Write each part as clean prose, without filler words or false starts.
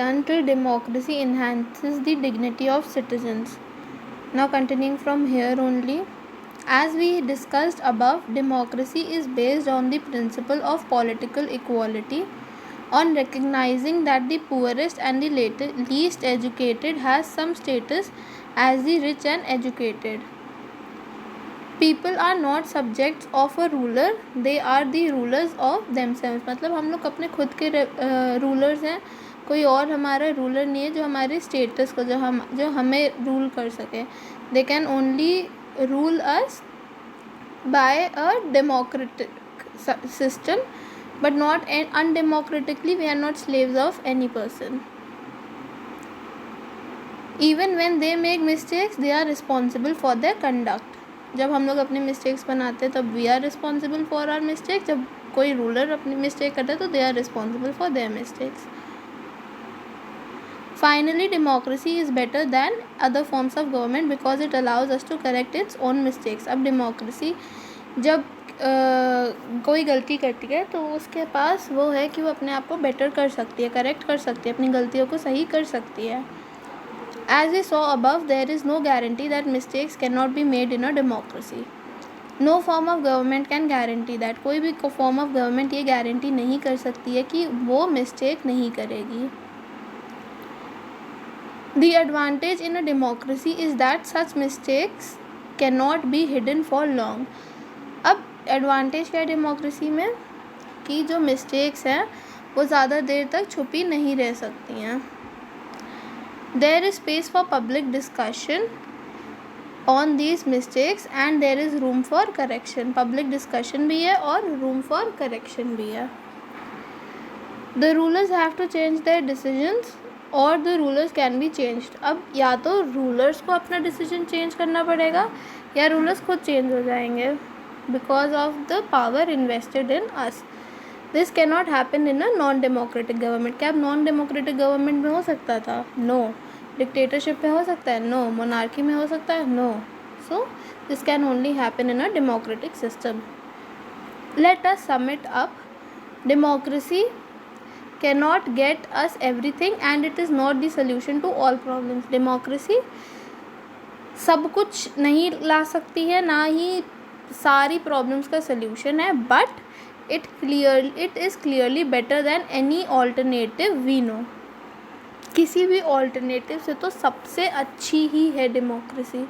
done till democracy enhances the dignity of citizens. Now continuing from here only, as we discussed above, democracy is based on the principle of political equality, on recognizing that the poorest and the least educated has some status as the rich and educated. People are not subjects of a ruler, they are the rulers of themselves. मतलब हम लोग अपने खुद के rulers हैं, कोई और हमारा रूलर नहीं है जो हमारे स्टेटस को जो हमें रूल कर सके. They can only rule us by a democratic system, but not undemocratically. We are not slaves of any person. Even when they make mistakes, they are responsible for their conduct. जब हम लोग अपने mistakes बनाते हैं तब we are responsible for our mistakes. जब कोई ruler अपनी मिस्टेक करता है तो they are responsible for their mistakes. Finally, democracy is better than other forms of government because it allows us to correct its own mistakes. अब democracy जब कोई गलती करती है तो उसके पास वो है कि वो अपने आप को बेटर कर सकती है, करेक्ट कर सकती है, अपनी गलतियों को सही कर सकती है. As we saw above, there is no guarantee that mistakes cannot be made in a democracy. No form of government can guarantee that. कोई भी form of government ये guarantee नहीं कर सकती है कि वो mistake नहीं करेगी. The advantage in a democracy is that such mistakes cannot be hidden for long. अब एडवांटेज क्या है डेमोक्रेसी में कि जो मिस्टेक्स हैं वो ज़्यादा देर तक छुपी नहीं रह सकती हैं. There is space for public discussion on these mistakes and there is room for correction. Public discussion भी है और रूम फॉर करेक्शन भी है. The rulers have to change their decisions और the rulers can be changed. अब या तो rulers को अपना डिसीजन चेंज करना पड़ेगा या रूलर्स खुद चेंज हो जाएंगे because of the power invested in us. This cannot happen in a non-democratic government. क्या अब non-democratic government में हो सकता था? No. Dictatorship में हो सकता है? No. Monarchy में हो सकता है? No. So this can only happen in a democratic system. Let us sum it up. Democracy cannot get us everything and it is not the solution to all problems. Democracy सब कुछ नहीं ला सकती है, ना ही सारी प्रॉब्लम्स का solution है, but it is clearly better than any alternative we know. किसी भी ऑल्टरनेटिव से तो सबसे अच्छी ही है democracy.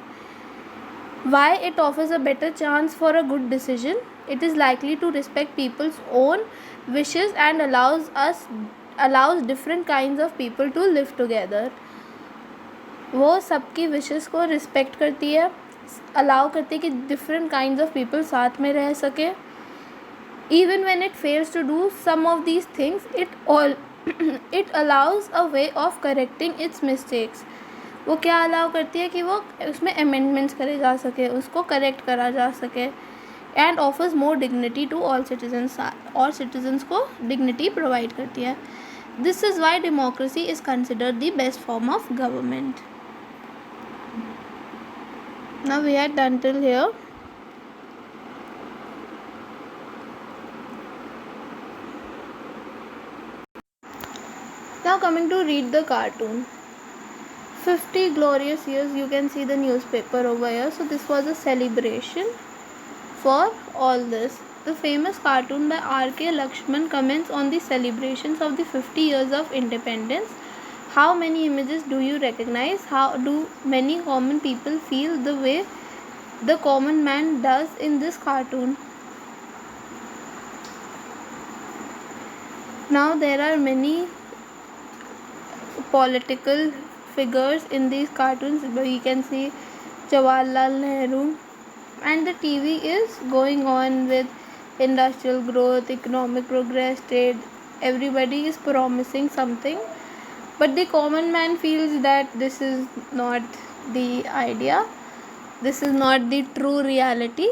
Why it offers a better chance for a good decision. It is likely to respect people's own wishes and allows different kinds of people to live together. वो सबकी विशेज़ को रिस्पेक्ट करती है, अलाउ करती है कि different kinds of people साथ में रह सके. Even when it fails to do some of these things it allows a way of correcting its mistakes. वो क्या अलाउ करती है कि वो उसमें अमेंडमेंट्स करे जा सके, उसको करेक्ट करा जा सके. And offers more dignity to all citizens, और सिटीजन्स को डिग्निटी प्रोवाइड करती है. This is why democracy is considered the best form of government. Now we are done till here. Now coming to read the cartoon. 50 glorious years, you can see the newspaper over here. So this was a celebration for all this. The famous cartoon by R.K. Lakshman comments on the celebrations of the 50 years of independence. How many images do you recognize? How do many common people feel the way the common man does in this cartoon? Now there are many political figures in these cartoons. We can see Jawaharlal Nehru, and the TV is going on with industrial growth, economic progress, trade. Everybody is promising something, but the common man feels that this is not the idea, this is not the true reality.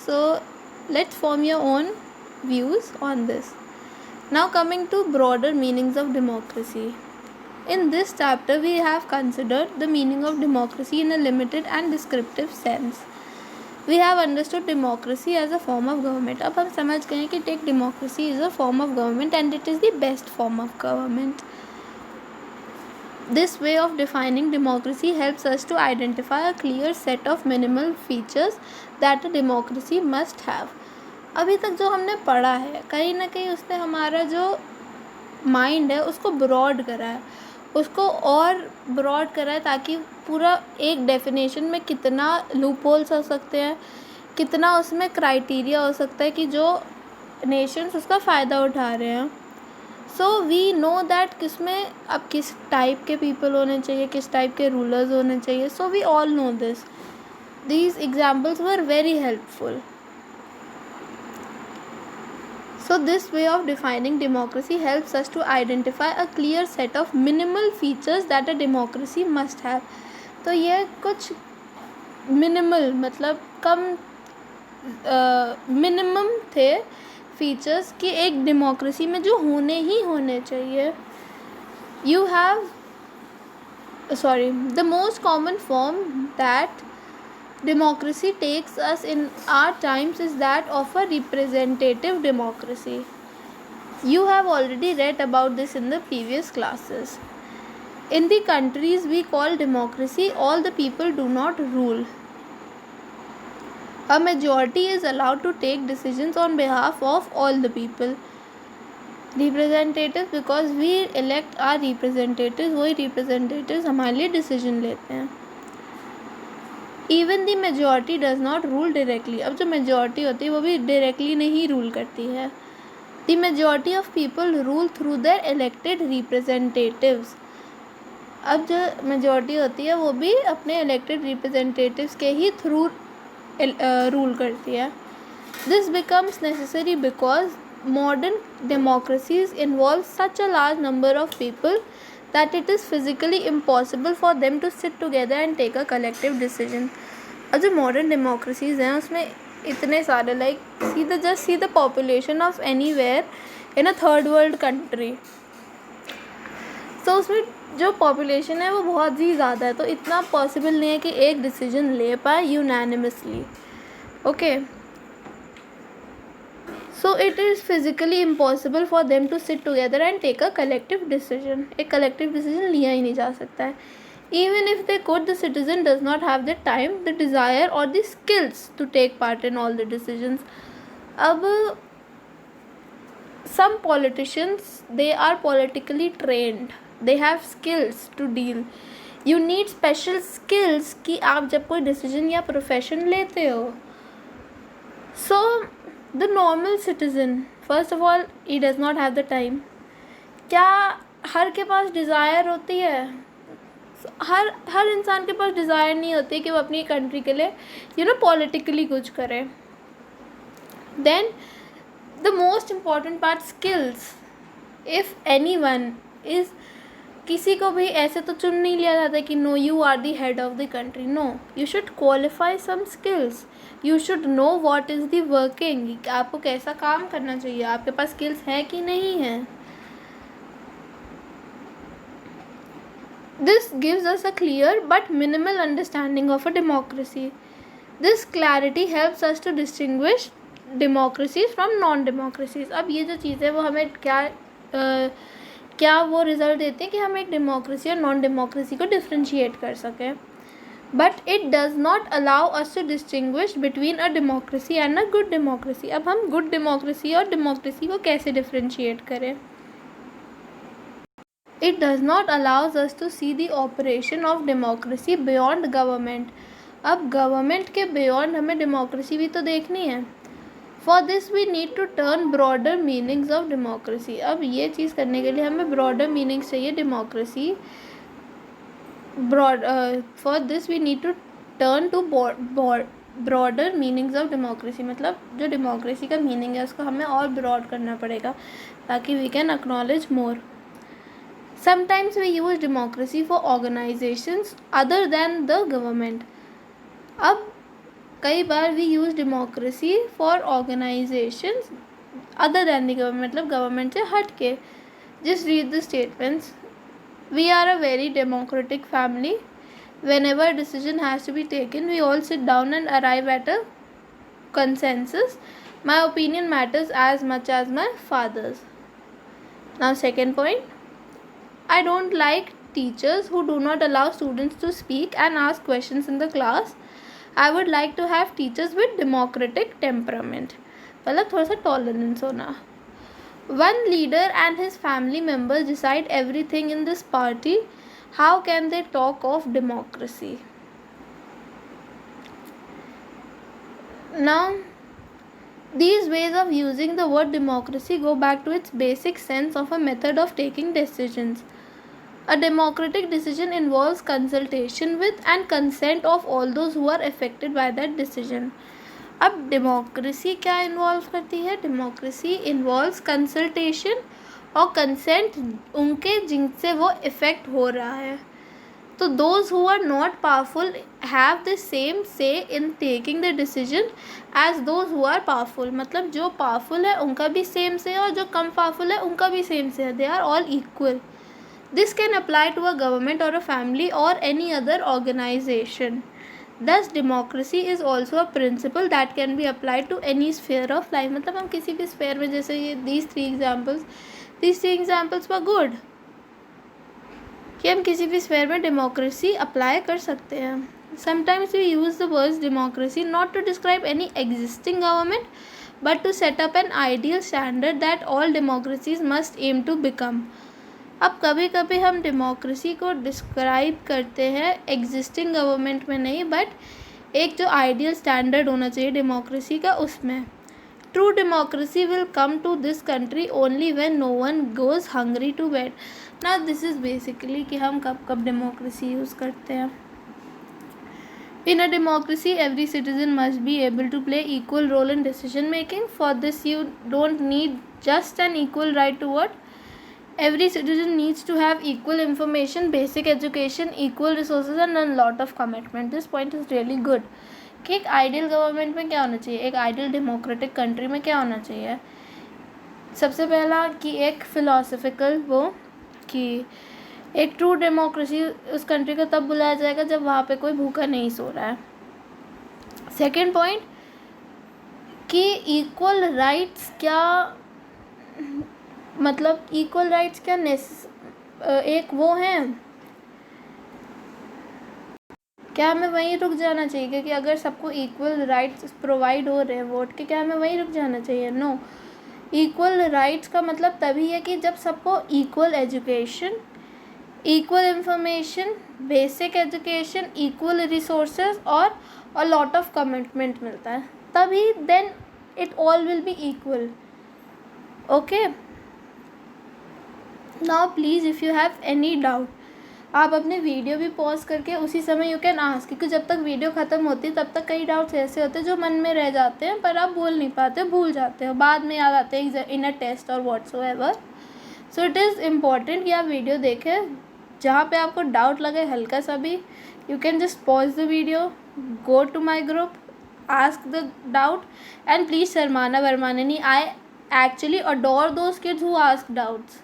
So let's form your own views on this. Now coming to broader meanings of democracy. In this chapter we have considered the meaning of democracy in a limited and descriptive sense. We have understood democracy as a form of government. अब हम समझ गए कि democracy is a form of government and it is the best form of government. This way of defining democracy helps us to identify a clear set of minimal features that a democracy must have. अभी तक जो हमने पढ़ा है कहीं ना कहीं उसने हमारा जो माइंड है उसको ब्रॉड करा है, उसको और ब्रॉड करा है ताकि पूरा एक डेफिनेशन में कितना लूप होल्स हो सकते हैं, कितना उसमें क्राइटेरिया हो सकता है कि जो नेशंस उसका फ़ायदा उठा रहे हैं. सो वी नो दैट किसमें अब किस टाइप के पीपल होने चाहिए, किस टाइप के रूलर्स होने चाहिए. So we all know this. These examples were very helpful. So this way of defining democracy helps us to identify a clear set of minimal features that a democracy must have. तो ये कुछ minimal मतलब कम minimum थे features कि एक democracy में जो होने ही होने चाहिए. You have the most common form that democracy takes us in our times is that of a representative democracy. You have already read about this in the previous classes. In the countries we call democracy, all the people do not rule. A majority is allowed to take decisions on behalf of all the people. Representatives, because we elect our representatives, वही representatives हमारे लिए decision लेते हैं. Even the majority does not rule directly. अब जो majority होती है वो भी directly नहीं rule करती है. The majority of people rule through their elected representatives. अब जो majority होती है वो भी अपने elected representatives के ही through rule करती है. This becomes necessary because modern democracies involve such a large number of people that it is physically impossible for them to sit together and take a collective decision. और जो modern democracies हैं उसमें इतने सारे just see the population of anywhere in a third world country. So उसमें जो population है वो बहुत ही ज़्यादा है, तो इतना possible नहीं है कि एक decision ले पाए unanimously. Okay. So it is physically impossible for them to sit together and take a collective decision. एक collective decision लिया ही नहीं जा सकता है. Even if they could, the citizen does not have the time, the desire or the skills to take part in all the decisions. अब some politicians, they are politically trained. They have skills to deal. You need special skills कि आप जब कोई decision या profession लेते हो. So the normal citizen, first of all, he does not have the time. क्या हर के पास desire होती है? हर इंसान के पास desire नहीं होती कि वो अपनी country के लिए politically कुछ करे. Then the most important part, skills. If anyone is, किसी को भी ऐसे तो चुन नहीं लिया जाता कि no, you are the head of the country. No, you should qualify some skills. You should know what is the working. आपको कैसा काम करना चाहिए, आपके पास skills है कि नहीं है. This gives us a clear but minimal understanding of a democracy. This clarity helps us to distinguish democracies from non-democracies. अब ये जो चीज़ है वो हमें क्या वो रिज़ल्ट देते हैं कि हम एक डेमोक्रेसी और नॉन डेमोक्रेसी को डिफ्रेंशिएट कर सकें. But it does not allow us to distinguish between a democracy and a good democracy. अब हम गुड डेमोक्रेसी और डेमोक्रेसी को कैसे डिफ्रेंशिएट करें. It does not allows us to see the operation of democracy beyond government. अब government के beyond हमें democracy भी तो देखनी है. For this we need to turn broader meanings of democracy. अब ये चीज़ करने के लिए हमें broader meanings चाहिए democracy. For this we need to turn to broader meanings of democracy. मतलब जो democracy का meaning है उसको हमें और broad करना पड़ेगा ताकि we can acknowledge more. Sometimes we use democracy for organizations other than the government. अब कई बार we use democracy for organizations other than the government, मतलब government से हट के. Just read the statements. We are a very democratic family. Whenever a decision has to be taken, we all sit down and arrive at a consensus. My opinion matters as much as my father's. Now second point, I don't like teachers who do not allow students to speak and ask questions in the class. I would like to have teachers with democratic temperament. मतलब थोड़ा सा tolerance होना. One leader and his family members decide everything in this party. How can they talk of democracy? Now, these ways of using the word democracy go back to its basic sense of a method of taking decisions. A democratic decision involves consultation with and consent of all those who are affected by that decision. अब democracy क्या involve करती है? Democracy involves consultation और consent उनके जिनसे वो affect हो रहा है. तो those who are not powerful have the same say in taking the decision as those who are powerful. मतलब जो पावरफुल है उनका भी सेम से है और जो कम पावरफुल है उनका भी सेम से है. They are all equal. This can apply to a government or a family or any other organisation. Thus, democracy is also a principle that can be applied to any sphere of life. मतलब हम किसी भी sphere में, जैसे ये these three examples were good, कि हम किसी भी sphere में democracy apply कर सकते हैं. Sometimes we use the words democracy not to describe any existing government, but to set up an ideal standard that all democracies must aim to become. अब कभी कभी हम डेमोक्रेसी को डिस्क्राइब करते हैं एग्जिस्टिंग गवर्नमेंट में नहीं, बट एक जो आइडियल स्टैंडर्ड होना चाहिए डेमोक्रेसी का उसमें. True democracy will come to this country only when no one goes hungry to bed. ना दिस इज़ बेसिकली कि हम कब कब डेमोक्रेसी यूज़ करते हैं. In a democracy, every citizen must be able to play equal role in decision making. For this, you don't need just an equal right to vote. Every citizen needs to have equal information, basic education, equal resources and a lot of commitment. This point is really good. कि एक ideal government में क्या होना चाहिए, एक ideal democratic country में क्या होना चाहिए. सबसे पहला कि एक फिलोसफिकल वो कि एक ट्रू डेमोक्रेसी उस कंट्री को तब बुलाया जाएगा जब वहाँ पे कोई भूखा नहीं सो रहा है. सेकेंड पॉइंट कि इक्वल राइट्स क्या, मतलब इक्वल राइट्स क्या एक वो हैं, क्या हमें वहीं रुक जाना चाहिए? क्योंकि अगर सबको इक्वल राइट्स प्रोवाइड हो रहे हैं वोट के, क्या हमें वहीं रुक जाना चाहिए? नो. इक्वल राइट्स का मतलब तभी है कि जब सबको equal education, equal information, basic education, equal resources और अ लॉट ऑफ कमिटमेंट मिलता है, तभी then it all will be equal. Okay. Now please if you have any doubt, आप अपने वीडियो भी पॉज करके उसी समय यू कैन आस्क, क्योंकि जब तक वीडियो ख़त्म होती है तब तक कई डाउट्स ऐसे होते हैं जो मन में रह जाते हैं पर आप बोल नहीं पाते, भूल जाते हो, बाद में याद आते हैं इन अ टेस्ट और whatsoever. So it is important कि आप वीडियो देखें. जहाँ पे आपको डाउट लगे हल्का सा भी, you can just pause the video, go to my group, ask the doubt and please शर्माना वर्माना नहीं. I actually adore those kids who ask doubts,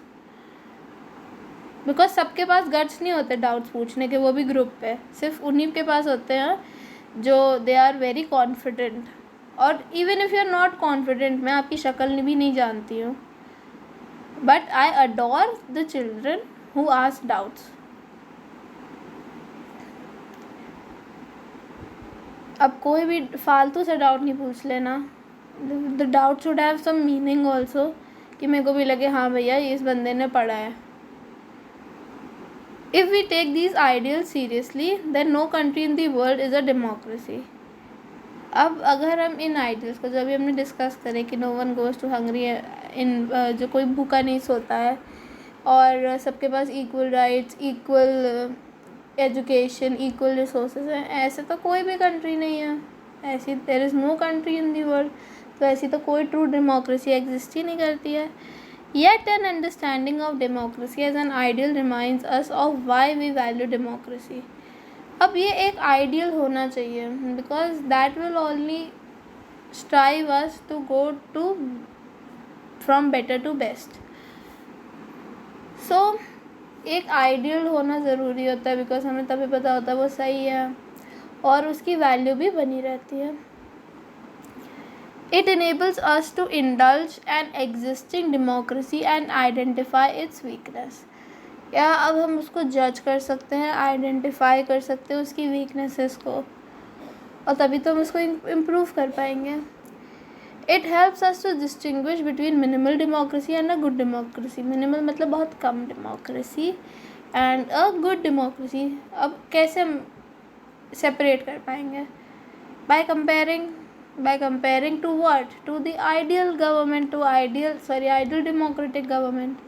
because सबके पास गट्स नहीं होते डाउट्स पूछने के, वो भी ग्रुप पे. सिर्फ उन्हीं के पास होते हैं जो दे आर वेरी कॉन्फिडेंट. और even if you are not confident, मैं आपकी शक्ल भी नहीं जानती हूँ, but I adore the children who ask doubts. अब कोई भी फालतू से डाउट नहीं पूछ लेना. The doubt should have some meaning also, कि मेरे को भी लगे हाँ भैया इस बंदे ने पढ़ा है. If we take these ideals seriously, then no country in the world is a democracy. अब अगर हम इन आइडियल्स को जो अभी हमने डिस्कस करें कि no one goes to hungry, इन जो कोई भूखा नहीं सोता है और सबके पास equal rights, equal education, equal resources हैं, ऐसे तो कोई भी कंट्री नहीं है. ऐसी there is no country in the world. तो ऐसी तो कोई ट्रू डेमोक्रेसी एग्जिस्ट ही नहीं करती है. Yet an understanding of democracy as an ideal reminds us of why we value democracy. अब ये एक आइडियल होना चाहिए, because that will only strive us to go to from better to best. So एक ideal होना ज़रूरी होता है, बिकॉज हमें तभी पता होता है वो सही है और उसकी वैल्यू भी बनी रहती है. It enables us to indulge an existing democracy and identify its weakness. या अब हम उसको जज कर सकते हैं, आइडेंटिफाई कर सकते हैं उसकी वीकनेसेस को, और तभी तो हम उसको इम्प्रूव कर पाएंगे. It helps us to distinguish between minimal democracy and a good democracy. Minimal मतलब बहुत कम democracy, and a good democracy. अब कैसे हम सेपरेट कर पाएंगे? By comparing to what? To the ideal government, to ideal democratic government.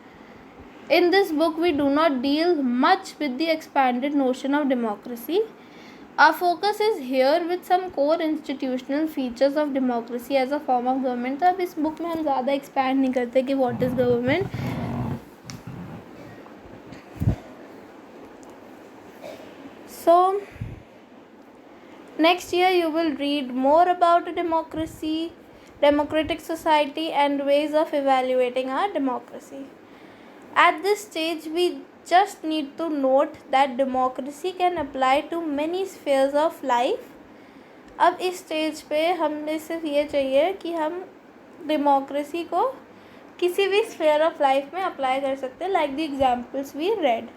In this book, we do not deal much with the expanded notion of democracy. Our focus is here with some core institutional features of democracy as a form of government. तो अब इस book में हम ज़्यादा expand नहीं करते कि what is government. So next year you will read more about a democracy, democratic society, and ways of evaluating our democracy. At this stage, we just need to note that democracy can apply to many spheres of life. अब इस stage पे हमें सिर्फ ये चाहिए कि हम democracy को किसी भी स्फेयर ऑफ लाइफ में अप्लाई कर सकते हैं, like the examples we read.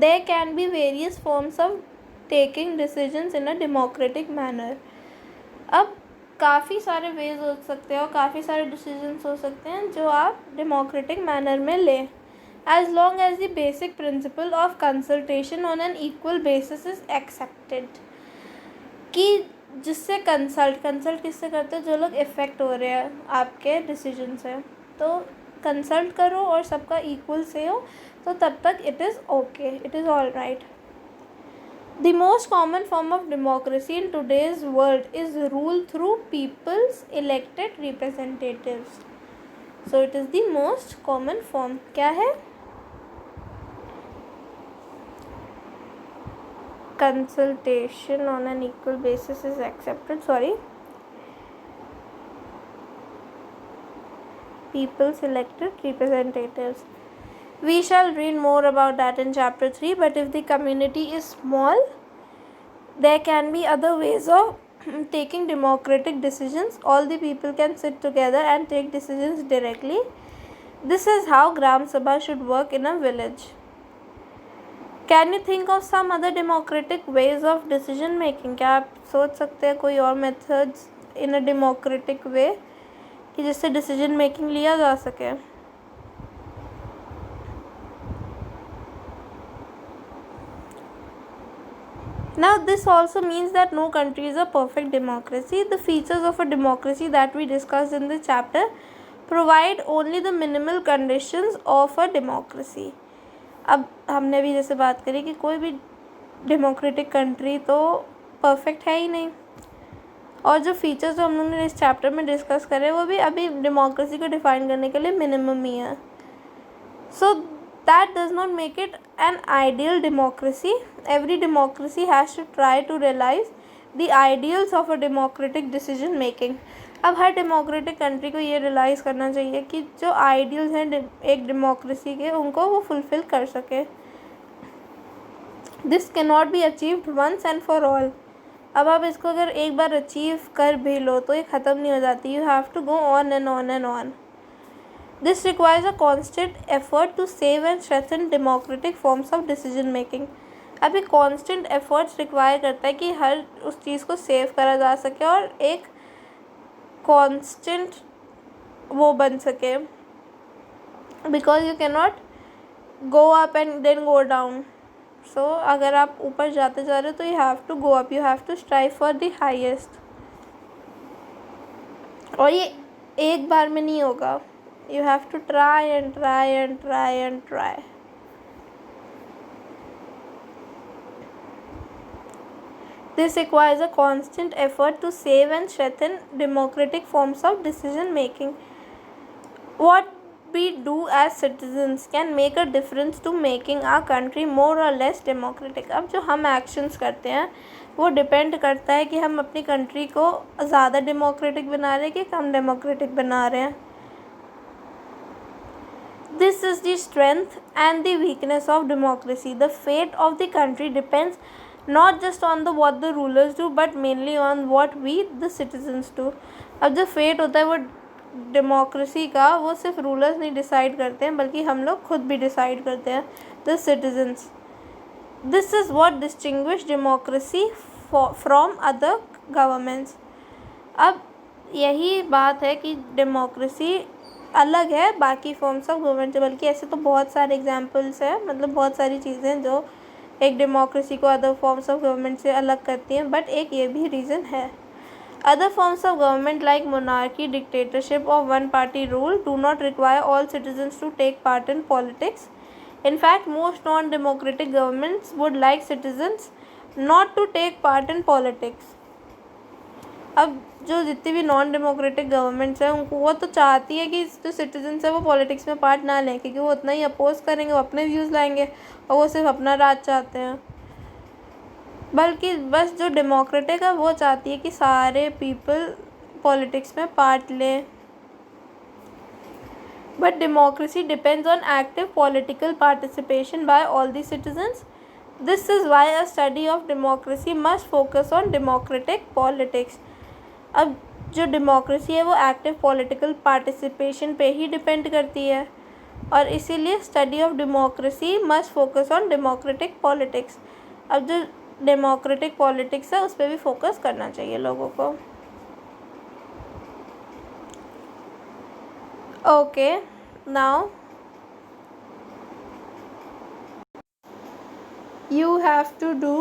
There can be various forms of taking decisions in a democratic manner. अब काफ़ी सारे वेज हो सकते हैं और काफ़ी सारे डिसीजंस हो सकते हैं जो आप डेमोक्रेटिक मैनर में लें, as long as the basic principle of consultation on an equal basis is accepted. कि जिससे कंसल्ट किससे करते हैं? जो लोग इफ़ेक्ट हो रहे हैं आपके डिसीजन से, तो कंसल्ट करो और सबका इक्वल से हो, तो तब तक it is okay, it is all right. The most common form of democracy in today's world is rule through people's elected representatives. So it is the most common form. क्या है? Consultation on an equal basis is accepted. People's elected representatives. We shall read more about that in chapter 3, but if the community is small, there can be other ways of taking democratic decisions. All the people can sit together and take decisions directly. This is how Gram Sabha should work in a village. Can you think of some other democratic ways of decision making? क्या आप सोच सकते हैं कोई और methods in a democratic way कि जिससे decision making लिया जा सके? Now this also means that no country is a perfect democracy. The features of a democracy that we discussed in this chapter provide only the minimal conditions of a democracy. अब हमने भी जैसे बात करी कि कोई भी डेमोक्रेटिक कंट्री तो परफेक्ट है ही नहीं, और जो फीचर्स जो हम लोगों ने इस चैप्टर में डिस्कस करे वो भी अभी डेमोक्रेसी को डिफाइन करने के लिए मिनिमम ही है. सो that does not make it an ideal democracy. Every democracy has to try to realize the ideals of a democratic decision making. अब हर डेमोक्रेटिक कंट्री को ये रियलाइज़ करना चाहिए कि जो आइडियल्स हैं एक डेमोक्रेसी के उनको वो फुलफ़िल कर सके. This can not be achieved once and for all. अब आप इसको अगर एक बार अचीव कर भी लो तो ये ख़त्म नहीं हो जाती. You have to go on and on and on. This requires a constant effort to save and strengthen democratic forms of decision making. अभी constant efforts require करता है कि हर उस चीज़ को सेव करा जा सके और एक constant वो बन सके, because you cannot go up and then go down. So अगर आप ऊपर जाते जा रहे हो तो you have to go up, you have to strive for the highest. और ये एक बार में नहीं होगा. You have to try and try and try and try. This requires a constant effort to save and strengthen democratic forms of decision making. What we do as citizens can make a difference to making our country more or less democratic. अब जो हम actions करते हैं वो depend करता है कि हम अपनी country को ज़्यादा democratic बना रहे हैं कि कम democratic बना रहे हैं. This is the strength and the weakness of democracy. The fate of the country depends not just on what the rulers do, but mainly on what we, the citizens, do. अब जो fate होता है वो democracy का, वो सिर्फ rulers नहीं decide करते हैं बल्कि हम लोग खुद भी डिसाइड करते हैं, the citizens. This is what distinguish democracy from other governments. अब यही बात है कि डेमोक्रेसी अलग है बाकी फॉर्म्स ऑफ गवर्नमेंट से, बल्कि ऐसे तो बहुत सारे एग्जांपल्स हैं, मतलब बहुत सारी चीज़ें जो एक डेमोक्रेसी को अदर फॉर्म्स ऑफ गवर्नमेंट से अलग करती हैं, बट एक ये भी रीज़न है। Other forms of government like monarchy, dictatorship or one-party rule do not require all citizens to take part in politics. In fact, most non-democratic governments would like citizens not to take part in politics. अब जो जितनी भी non democratic governments हैं उनको वो तो चाहती है कि जो सिटीजन्स है वो पॉलिटिक्स में पार्ट ना लें, क्योंकि वो उतना ही अपोज करेंगे, वो अपने व्यूज़ लाएंगे और वो सिर्फ अपना राज चाहते हैं। बल्कि बस जो डेमोक्रेटिक है वो चाहती है कि सारे पीपल पॉलिटिक्स में पार्ट लें। But democracy depends on active political participation by all the citizens. This is why a study of democracy must focus on democratic politics. अब जो डेमोक्रेसी है वो एक्टिव पॉलिटिकल पार्टिसिपेशन पे ही डिपेंड करती है, और इसीलिए study of democracy must focus on democratic politics. अब जो डेमोक्रेटिक पॉलिटिक्स है उस पर भी फोकस करना चाहिए लोगों को। Okay, now you have to do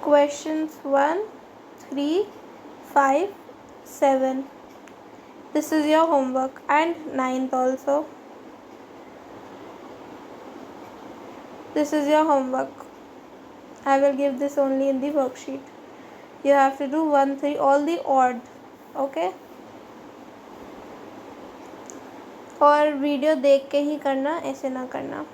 questions 1, 3, 5, 7. This is your homework, and 9th also. This is your homework. I will give this only in the worksheet. You have to do 1, 3, all the odd. Okay? और video देख के ही करना, ऐसे ना करना।